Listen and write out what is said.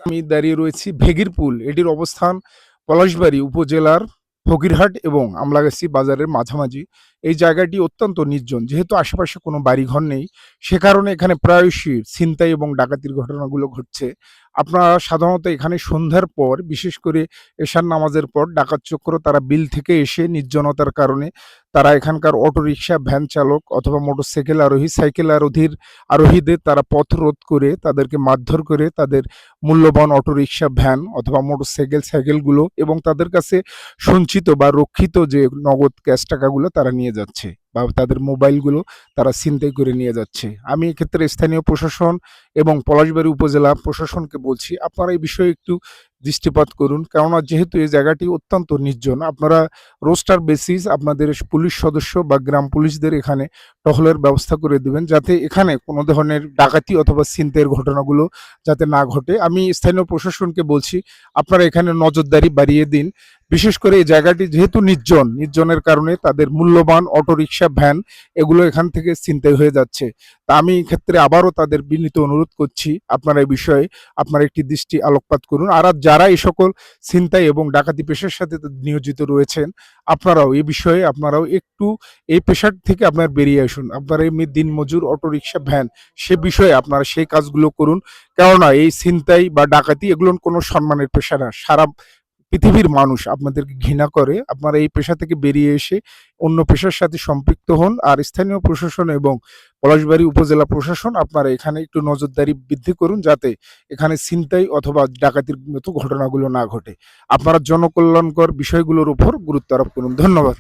আমি দাঁড়িয়ে রয়েছি ভেগিরপুল। এটির অবস্থান পলাশবাড়ী উপজেলার ফকিরহাট এবং আমলাগাছি বাজারের মাঝামাঝি। এই জায়গাটি অত্যন্ত নির্জন। যেহেতু আশেপাশে কোনো বাড়িঘর নেই, সে কারণে এখানে প্রায়শই ছিনতাই এবং ডাকাতির ঘটনাগুলো ঘটছে। আপনারা সাধারণত এখানে সন্ধ্যার পর, বিশেষ করে এশার নামাজের পর ডাকাত চক্র তারা বিল থেকে এসে নির্জনতার কারণে তারা এখানকার অটোরিকশা, ভ্যান চালক অথবা মোটরসাইকেল আরোহী, সাইকেল আরোহীদের তারা পথ রোধ করে তাদেরকে মারধর করে তাদের মূল্যবান অটোরিকশা, ভ্যান অথবা সাইকেলগুলো এবং তাদের কাছে সঞ্চিত বা রক্ষিত যে নগদ ক্যাশ টাকাগুলো তারা নিয়ে যাচ্ছে, বা তাদের মোবাইলগুলো তারা ছিনতাই করে নিয়ে যাচ্ছে। আমি এক্ষেত্রে স্থানীয় প্রশাসন এবং পলাশবাড়ী উপজেলা প্রশাসনকে বলছি, আপনারা এই বিষয়ে একটু দৃষ্টিপাত করুন। কেননা যেহেতু এই জায়গাটি অত্যন্ত নির্জন, আপনারা রোস্টার বেসিস আপনাদের পুলিশ সদস্য বা গ্রাম পুলিশদের এখানে টহলের ব্যবস্থা করে দিবেন, যাতে এখানে কোনো ধরনের ডাকাতি অথবা ছিনতাইয়ের ঘটনাগুলো যাতে না ঘটে। আমি স্থানীয় প্রশাসনকে বলছি, আপনারা এখানে নজরদারি বাড়িয়ে দিন। বিশেষ করে এই জায়গাটি যেহেতু নির্জনের কারণে তাদের মূল্যবান অটোরিকশা, ভ্যান এগুলো এখান থেকে ছিনতাই হয়ে যাচ্ছে। তা আমি এই ক্ষেত্রে আবারও তাদের বিনীত অনুরোধ করছি, আপনারা এই বিষয়ে আপনারা একটি দৃষ্টি আলোকপাত করুন। আর যারা এই সকল ছিনতাই এবং ডাকাতি পেশার সাথে নিয়োজিত রয়েছেন, আপনারাও এই বিষয়ে আপনারাও একটু এই পেশার থেকে আপনার বেরিয়ে আসুন। আপনারা এমনি দিনমজুর, অটোরিকশা, ভ্যান সে বিষয়ে আপনারা সেই কাজগুলো করুন। কেননা এই ছিনতাই বা ডাকাতি এগুলো কোনো সম্মানের পেশা না। সারা পৃথিবীর মানুষ আপনাদেরকে ঘৃণা করে। আপনারা এই পেশা থেকে বেরিয়ে এসে অন্য পেশার সাথে সম্পৃক্ত হন। আর স্থানীয় প্রশাসন এবং পলাশবাড়ী উপজেলা প্রশাসন আপনারা এখানে একটু নজরদারি বৃদ্ধি করুন, যাতে এখানে ছিনতাই অথবা ডাকাতির মতো ঘটনাগুলো না ঘটে। আপনারা জনকল্যাণকর বিষয়গুলোর উপর গুরুত্ব আরোপ করুন। ধন্যবাদ।